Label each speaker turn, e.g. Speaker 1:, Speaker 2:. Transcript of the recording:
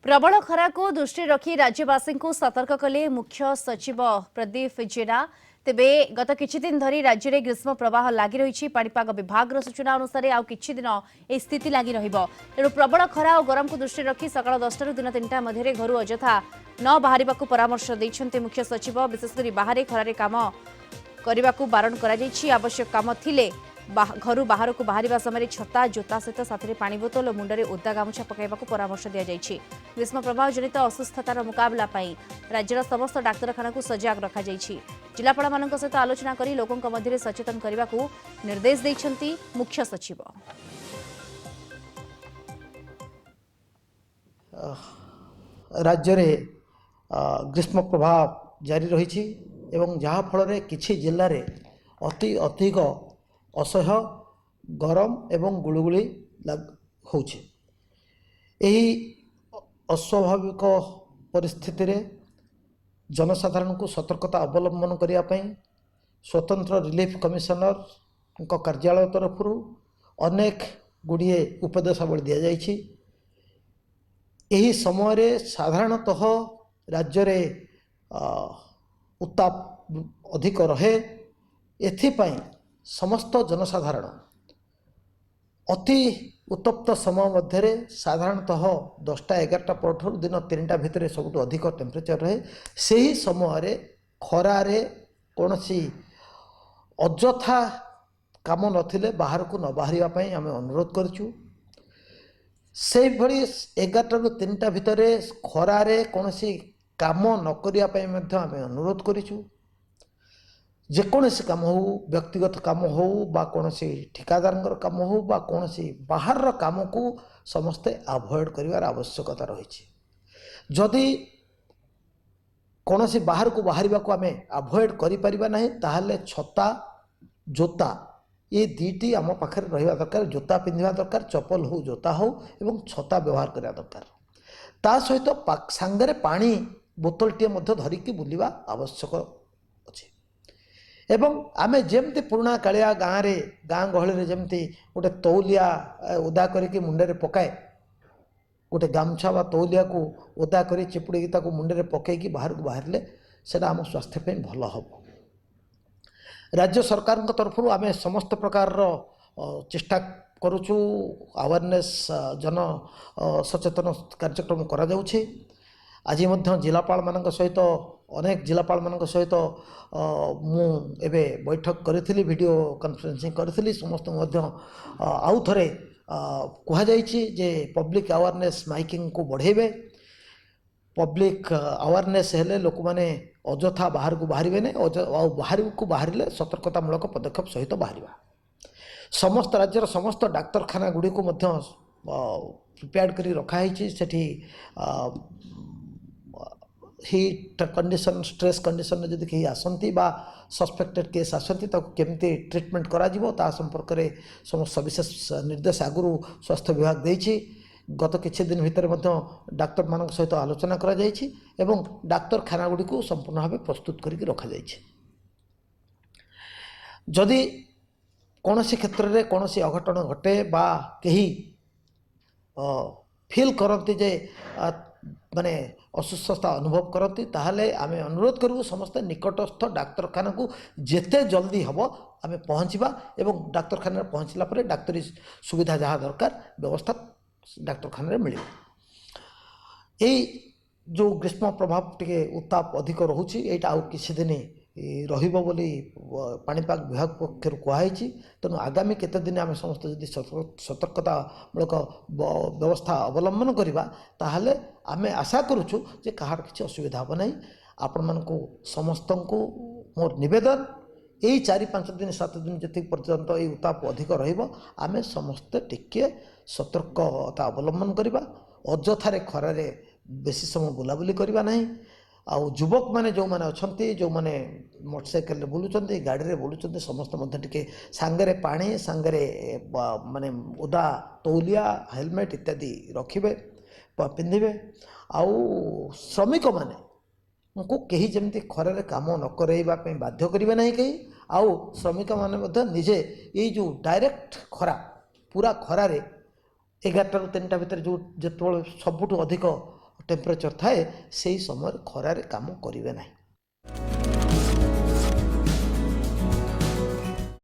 Speaker 1: प्रबल खरा को दृष्टि रखी राज्यवासी को सतर्क कले मुख्य सचिव प्रदीप जेना। तेबे गत किछि दिन धरी राज्य में ग्रीष्म प्रवाह लगी रही। पाणीपाग विभाग सूचना अनुसार आउ किछि दिन यह स्थिति लगी रहिबो। तेणु प्रबल खरा और गरम को दृष्टि रखी सकाळ 10 रु दिन 3टा मध्य घर अजथा न बाहर परामर्श देइछन्ते मुख्य सचिव। विशेषकर बाहर खरारे काम करने को बारण कर आवश्यक काम थिले घर बाहर को बाहर समय छता जोता सहित साथी पानी बोतल और मुंडे ओदा गामुछा पकाइबा परामर्श दि जाइछि। ग्रीष्म प्रभाव जनित असुस्थतार मुकाबला पई राज्यर समस्त डाक्तरखाना को सजग रखा जाइछि। जिलापाल मानक सहित आलोचना करी लोकंक मध्य सचेतन करने को निर्देश दैछन्ति मुख्य सचिव।
Speaker 2: राज्य में ग्रीष्म प्रभाव जारी रही एवं जहाँ फल किछि जिले में अति अधिक असह्य गरम एवं गुलुगुली होछि। एही अस्वाभाविक परिस्थिति रे जनसाधारण को सतर्कता अवलंबन करने स्वतंत्र रिलीफ कमिशनर कार्यालय तरफ अनेक गुड़िए उपदेशावली दि जाइछि। एही समय रे साधारणतः राज्य रे उत्ताप अधिक रहे। एथिपाई समस्त जनसाधारण अति उत्तप्त समय मध्य साधारणतः 10टा 11टा पर दिन 3टा भितर सबुठ अधिक टेम्परेचर रहे। से ही समय खरारे कौन अजथा काम नथिले बाहर को न बाहर आम अनुरोध करूँ। से भली 11टा रु 3टा भितर खरारे कौन काम न करने आम अनुरोध करूँ। जेकोसी काम हो व्यक्तिगत काम हो बा कौन ठिकादार काम हो बा कौन बाहर काम को समस्ते अवॉइड करिवार आवश्यकता रही। जदि कौन बाहर को बाहर को आम अवॉइड करिपरिबा नहीं ताहले छता जोता ये दुईटी आम पाखे रहा दरकार। जोता पिंधा दरकार, चप्पल हो जोता हो एवं छता व्यवहार करा दरकार। ता सहित सांगरे पानी बोतलटे धरिकी बुलिबा आवश्यक अच्छे। एवं आमे जेमती पुराणा कालिया गाँव रे गाँ गहली जमती गोटे तौलिया ओदा करके मुंडे पकाए, गोटे गामछा बा तौलिया को ओदा कर चिपुड़ी मुंडे पकईकी बाहर को बाहर से आम स्वास्थ्य पे भल हम। राज्य सरकार तरफ आम समस्त प्रकार चेष्टा करुचु अवेयरनेस जन सचेतन कार्यक्रम करा जाउछे। आज जिलापाल मान सहित अनेक जिलापाल मान सहित मु एबे बैठक करी वीडियो कॉन्फ्रेंसिंग करी समस्त आउ थे कहुई जे पब्लिक अवेयरनेस माइकिंग को बढ़ेबे। पब्लिक अवेयरनेस हेले लोक मैंने अजथा बाहर को बाहर नहीं, बाहर को बाहर सतर्कतामूलक पदक्षेप सहित बाहर। समस्त राज्यर समस्त डाक्तरखाना गुड़ी को प्रिपेयर कर रखाई। सेठी हीट कंडीशन स्ट्रेस कंडीशन जदि कहीं आसती बा सस्पेक्टेड केस आसती केमती ट्रीटमेंट करा जीवो ता संपर्क में समस्त सविशेष निर्देश आगु स्वास्थ्य विभाग देछि। गत किछि दिन भितर डाक्तर मान सहित आलोचना करा जाइछि एवं डाक्तरखाना गुड़ी को संपूर्ण भाव प्रस्तुत करके रखा जाइछि। जदि कौन क्षेत्र में कौन अघटन घटे बा कहीं फील करती जे माने असुस्थता अनुभव करती ताहले आमे अनुरोध करूँ समस्ते निकटस्थ डाक्तरखाना को जेते जल्दी हम आमे पहुँचवा एवं डाक्तरखाना पहुँचला परे डाक्तरी सुविधा जहाँ दरकार व्यवस्था डाक्तरखाना मिले। यही जो ग्रीष्म प्रभाव टे उत्ताप अधिक रोचे यहाँ आउ किसी दिन रहिबो बोली पाणीपाग विभाग पक्षर कहुई। तेणु आगामी केते दिन आम समस्त जदि सतर्कतामूलक व्यवस्था अवलंबन करवा ताहले आमे आशा करुचु जे कहार किसी असुविधा हम नहीं। आपण मानकु समस्त को मोर निवेदन यही 4-5 दिन 7 दिन जी पर्यंत ये उत्ताप अधिक रमें समस्ते टिके सतर्कता अवलंबन करवा। अजथारे खरारे बेसी समय बुलाबुली करवा नहीं। आउ युवक माने जो माने अछंती जो माने मोटरसाइकेल बुलुचंती गाड़ी रे बुलुचंती समस्त मध्य टिके सांगरे पानी सांगरे माने ओदा तौलिया हेलमेट इत्यादि रखिबे पिंधिबे। आउ श्रमिक माने उनको कहीं जमती खरारे काम न करैबा पे बाध्य करिवे नहीं कहीं। आउ श्रमिक माने मध्य निजे ये जो डायरेक्ट खरा पूरा खरारे 11टा रु 3टा भितर जो जेतबेले सबुठ अधिक ଟେମ୍ପରେଚର୍ ଥାଏ ସେହି ସମୟରେ ଖରାରେ କାମ କରିବେ ନାହିଁ।